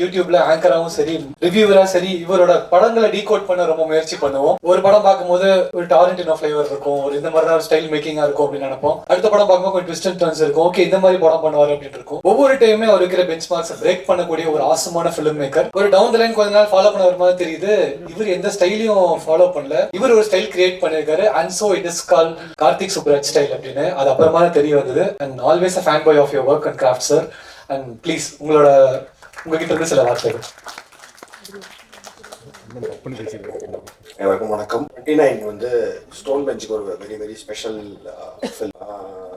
யூடியூப்ல ஆங்கராவும் சரி ரிவ்யூவரா சரி இவரோட படங்களை டீகோட் பண்ண ரொம்ப முயற்சி பண்ணுவோம். ஒரு படம் பார்க்கும்போது ஒரு டாரண்டினோ ஃபிளேவர் இருக்கும், ஒரு இந்த மாதிரி தான் ஸ்டைல் மேக்கிங்கா இருக்கும் அப்படின்னு நினைப்போம். அடுத்த படம் பார்க்கும்போது கொஞ்சம் ட்விஸ்ட் அண்ட் டர்ன்ஸ் இருக்கும், ஓகே இந்த மாதிரி படம் பண்ணுவார் அப்படின்னு இருக்கும். ஒவ்வொரு டைமே அவர் இருக்கிற பெஞ்ச் மார்க்ஸ் பிரேக் பண்ணக்கூடிய ஒரு ஆசமான ஃபிலிம் மேக்கர். ஒரு டவுன் த லைன் கொஞ்ச நாள் ஃபாலோ பண்ண மாதிரி தெரியுது, இவர் எந்த ஸ்டைலையும் ஃபாலோ பண்ணல, இவர் ஒரு ஸ்டைல் கிரியேட் பண்ணிருக்காரு. And so it is call Karthik Subbaraj style அப்படின்னு. அது அப்புறமா தெரிய வந்தது. And always a fan boy of your work and craft sir. And please உங்ககிட்ட இருந்து சில வார்த்தைகள். எல்லாருக்கும் வணக்கம். 29 வந்து ஸ்டோன் பெஞ்சுக்கு ஒரு very very special film.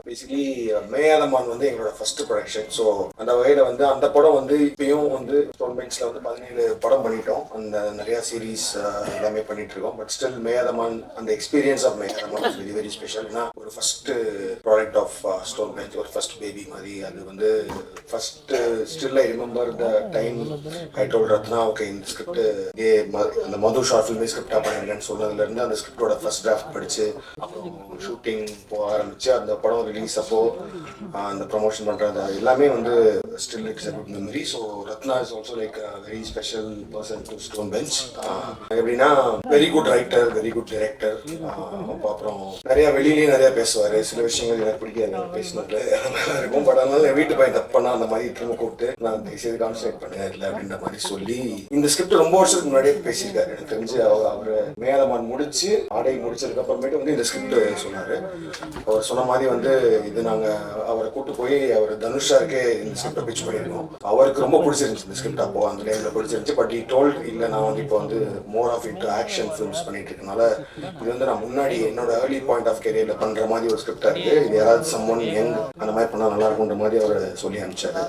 Basically Meyaadha Maan வந்து எங்களோட ஃபர்ஸ்ட் ப்ரொடக்ஷன். ஸோ அந்த வகையில் வந்து அந்த படம் வந்து இப்பயும் வந்து ஸ்டோன் பெஞ்சில் வந்து 17 படம் பண்ணிட்டோம். அந்த நிறையா சீரீஸ் எல்லாமே பண்ணிட்டு இருக்கோம். பட் ஸ்டில் மேயாதமான் அந்த experience of Meyaadhamaan very very special. ஏன்னா ஒரு first product of Stone Bench, ஒரு ஃபர்ஸ்ட் பேபி மாதிரி. அது வந்து first still I remember the time I told Ratna, okay இந்த ஸ்கிரிப்ட் அந்த மது ஷார்ட் ஃபில்மே ஸ்கிரிப்டாக பண்ணிருக்கேன்னு சொன்னதுலேருந்து அந்த ஸ்கிரிப்டோட ஃபர்ஸ்ட் டிராஃப்ட் படிச்சு அப்புறம் ஷூட்டிங் போக ஆரம்பிச்சு அந்த படம் ரிலீஸ் அப்போ அந்த ப்ரமோஷன் பண்ணுறது எல்லாமே வந்து still it's a good memory. So Rathna is also like very special person to Stone Bench. எப்படின்னா very good writer, very good director. அப்புறம் நிறைய வெளியிலேயே நிறைய பேசுவார். சில விஷயங்கள் எனக்கு பிடிக்காது பேசினதுல இருக்கும். பட் அதனால வீட்டு பையன் தப்பு பண்ணா அந்த மாதிரி திரும்ப கூப்பிட்டு நான் செய்து கான்சன்ட்ரேட் பண்ணேன் இல்லை அப்படின்ற மாதிரி சொல்லி இந்த ஸ்கிரிப்ட் ரொம்ப வருஷத்துக்கு முன்னாடியே பேசியிருக்காரு. எனக்கு தெரிஞ்சு அவர் மேயாதமான் முடிச்சு ஆடை முடிச்சதுக்கு அப்புறமேட்டு வந்து இந்த ஸ்கிரிப்ட் சொன்னாரு. அவர் சொன்ன மாதிரி வந்து இது நாங்க அவரை கூட்டு போய் அவர் தனுஷாருக்கே இந்த ஸ்கிரிப்டை பிச் பண்ணியிருக்கோம். அவருக்கு ரொம்ப பிடிச்சிருந்துச்சு இந்த ஸ்கிரிப்ட். அப்போ அந்த டைம்ல பிடிச்சிருந்துச்சு. பட் டோல்ட் இல்லை நான் வந்து இப்போ வந்து மோர் ஆஃப் இன்ட் ஆக்ஷன் ஃபிலிம்ஸ் பண்ணிட்டு இருக்கனால இது வந்து நான் முன்னாடி என்னோட ஏர்லி பாயிண்ட் ஆஃப் கெரியர்ல பண்ற மாதிரி ஒரு ஸ்கிரிப்டா இருக்கு. இது யாராவது சம்மன் யங் அந்த மாதிரி பண்ணா நல்லா இருக்கும்ன்ற மாதிரி அவர் சொல்லி அனுப்பிச்சாரு.